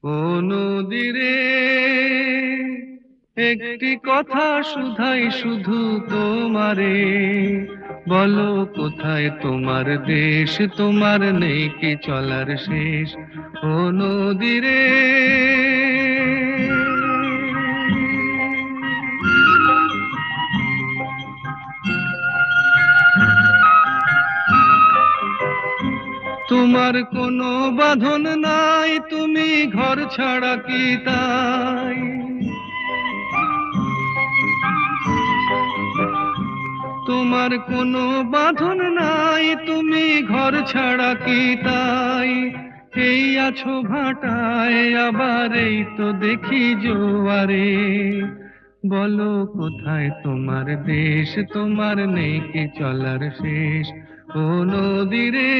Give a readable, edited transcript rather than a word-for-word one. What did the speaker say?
ও নদীরে একটি কথা শুধাই শুধু তোমারে, বলো কোথায় তোমার দেশ, তোমার নেই কি চলার শেষ। ও নদীরে তোমার কোনো বাঁধন নাই, তুমি ঘর ছাড়া কি তাই? তোমার কোনো বাঁধন নাই, তুমি ঘর ছাড়া কি তাই? এই আছো ভাটায়, আবার এই তো দেখি জোয়ারে, বলো কোথায় তোমার দেশ, তোমার নেই কি চলার শেষ। ও নদীরে